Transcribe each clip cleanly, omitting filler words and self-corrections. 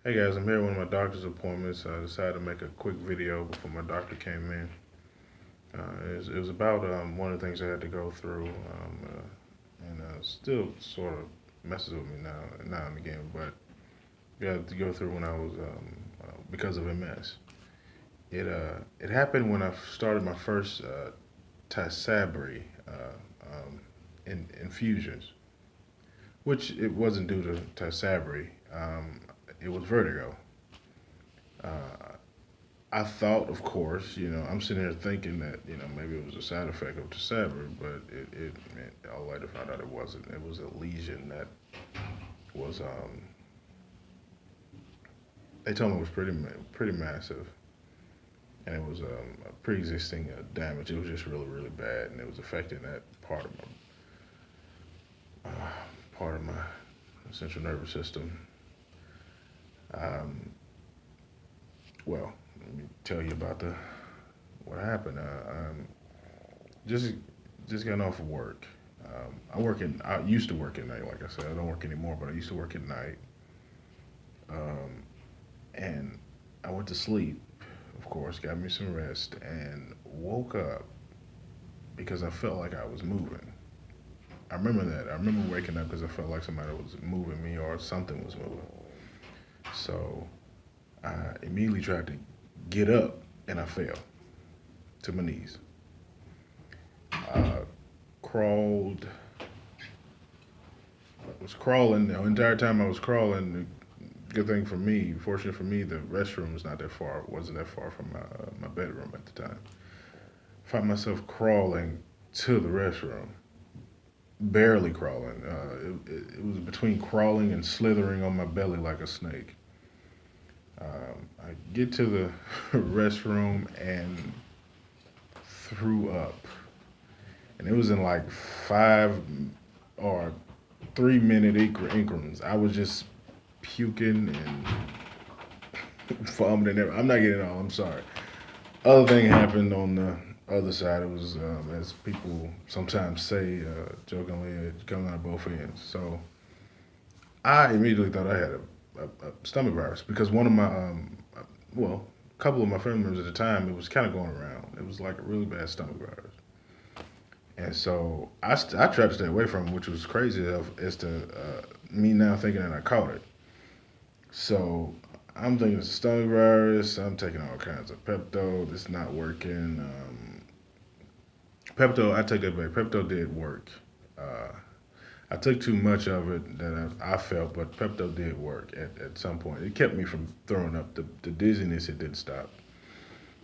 Hey guys, I'm here at one of my doctor's appointments. I decided to make a quick video before my doctor came in. It was about one of the things I had to go through, and still sort of messes with me now and again. But I had to go through when I was because of MS. It happened when I started my first Tysabri infusions, which it wasn't due to Tysabri. It was vertigo. Uh, I thought, of course, I'm sitting here thinking that, maybe it was a side effect of Tysabri, but I'll later find out it wasn't. It was a lesion that was, they told me it was pretty massive, and it was a pre-existing damage. It was just really, really bad, and it was affecting that part of my central nervous system. Um, well, let me tell you about the what happened. Just just getting off of work. I used to work at night, like I said. I don't work anymore, but I used to work at night. Um, and I went to sleep, of course, got me some rest, and woke up because I felt like I was moving. I remember that. I remember waking up because I felt like somebody was moving me or something was moving. So I immediately tried to get up, and I fell to my knees. Uh, crawled was crawling the entire time I was crawling. The good thing for me, fortunate for me, the restroom was not that far. Wasn't that far from my bedroom at the time. Found myself crawling to the restroom, barely crawling. It was between crawling and slithering on my belly like a snake. I get to the restroom and threw up, and it was in like 5 or 3 minute increments. I was just puking and vomiting. I'm not getting all. I'm sorry. Other thing happened on the other side. It was, as people sometimes say, jokingly, it coming out of both ends. So I immediately thought I had a stomach virus because one of my, well, a couple of my family members at the time, it was kind of going around. It was like a really bad stomach virus. And so I tried to stay away from it, which was crazy as to me now thinking that I caught it. So I'm thinking it's a stomach virus. I'm taking all kinds of Pepto. It's not working. Pepto, I take that back. Pepto did work. Uh, I took too much of it that I felt, but Pepto did work at some point. It kept me from throwing up. The dizziness, it didn't stop,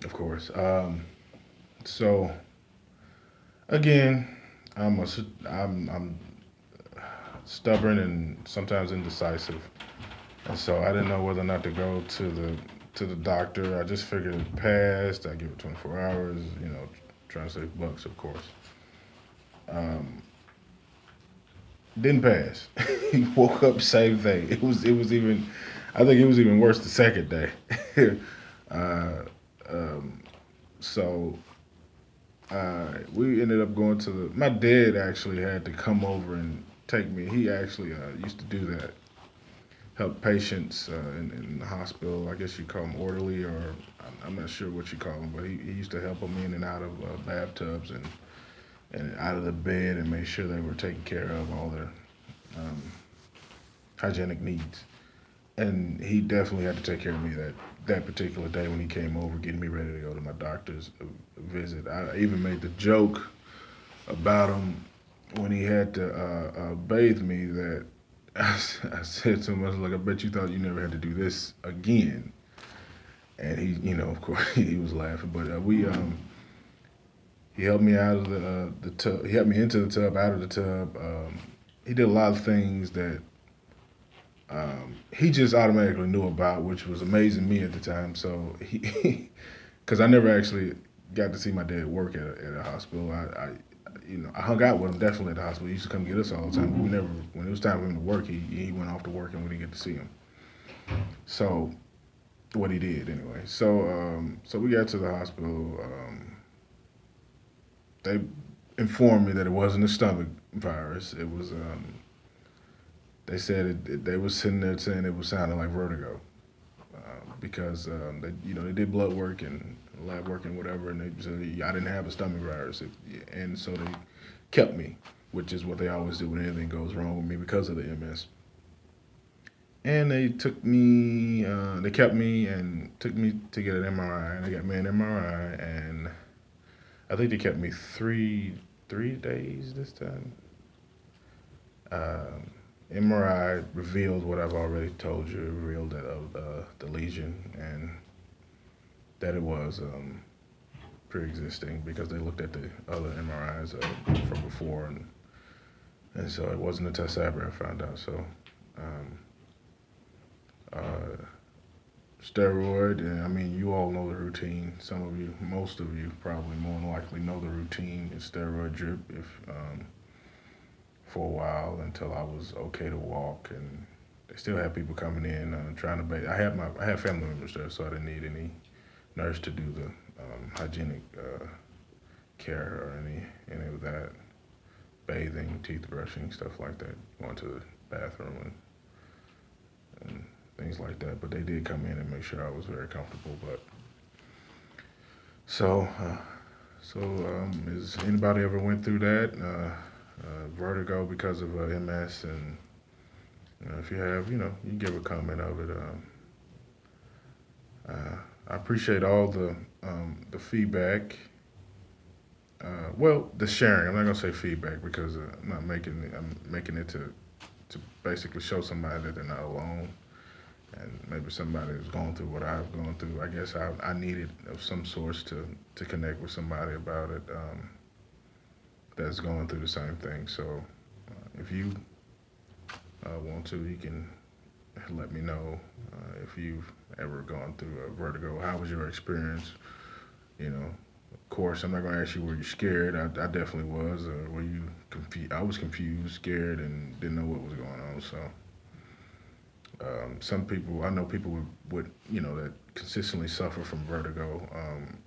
of course. So again, I'm stubborn and sometimes indecisive, and so I didn't know whether or not to go to the doctor. I just figured it passed. I give it 24 hours. Trying to save bucks, of course. Um, didn't pass. He woke up same thing. It was even. I think it was even worse the second day. uh, um, so we ended up going to the. My dad actually had to come over and take me. He actually used to do that, help patients in the hospital. I guess you call them orderly, or I'm not sure what you call them, but he used to help them in and out of bathtubs and out of the bed and make sure they were taken care of, all their um, hygienic needs. And he definitely had to take care of me that particular day when he came over, getting me ready to go to my doctor's visit. I even made the joke about him when he had to bathe me that I said to him, I was like, I bet you thought you never had to do this again. And he, of course, he was laughing. But he helped me out of the tub. He helped me into the tub, out of the tub. He did a lot of things that he just automatically knew about, which was amazing me at the time. So because I never actually got to see my dad work at a hospital. I hung out with him definitely at the hospital. He used to come get us all the time. But we never, when it was time for him to work, he went off to work and we didn't get to see him. So what he did anyway. So we got to the hospital. They informed me that it wasn't a stomach virus. It was. They said they was sitting there saying it was sounding like vertigo. because they did blood work and lab work and whatever, and they said I didn't have a stomach virus, and so they kept me, which is what they always do when anything goes wrong with me because of the MS. And they kept me and took me to get an MRI, and they got me an MRI, and I think they kept me three days this time. Um, MRI revealed what I've already told you. It revealed that of the lesion and that it was pre-existing because they looked at the other MRIs from before, and so it wasn't a test I ever found out. So um, uh, steroid, and I mean you all know the routine. Some of you, most of you, probably more than likely know the routine. It's steroid drip if for a while until I was okay to walk, and they still have people coming in trying to bathe. I have family members there, so I didn't need any nurse to do the hygienic care or any of that, bathing, teeth brushing, stuff like that, going to the bathroom and things like that. But they did come in and make sure I was very comfortable. But so has anybody ever went through that? Vertigo because of MS, and if you have, you can give a comment of it. I appreciate all the feedback. Well, the sharing. I'm not gonna say feedback because I'm making it to basically show somebody that they're not alone, and maybe somebody who's going through what I've gone through. I guess I needed of some source to connect with somebody about it that's going through the same thing. So if you want to, you can let me know if you've ever gone through a vertigo. How was your experience? Of course, I'm not going to ask you were you scared. I definitely was. Were you confused? I was confused, scared, and didn't know what was going on. So some people, I know people would that consistently suffer from vertigo. Um,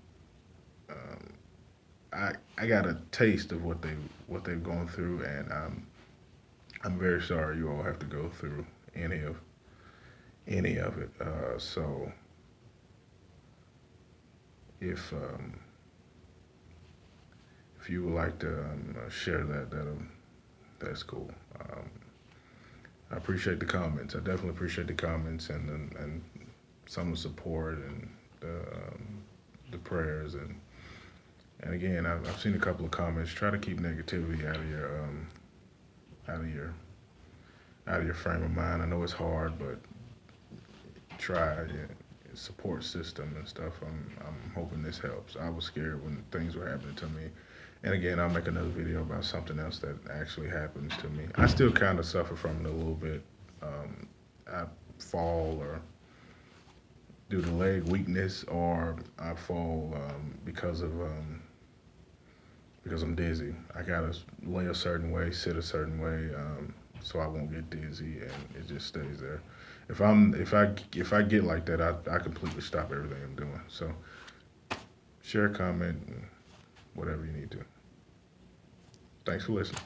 I got a taste of what they've gone through, and I'm very sorry you all have to go through any of it. So if if you would like to share that's cool. I appreciate the comments. I definitely appreciate the comments and some of the support and the prayers and again I've seen a couple of comments. Try to keep negativity out of your out of your frame of mind. I know it's hard, but try. Yeah, support system and stuff. I'm hoping this helps. I was scared when things were happening to me. And again, I'll make another video about something else that actually happens to me. I still kind of suffer from it a little bit. I fall or due to leg weakness, or I fall because I'm dizzy. I gotta lay a certain way, sit a certain way, so I won't get dizzy, and it just stays there. If I get like that, I completely stop everything I'm doing. So share, comment, and whatever you need to. Thanks for listening.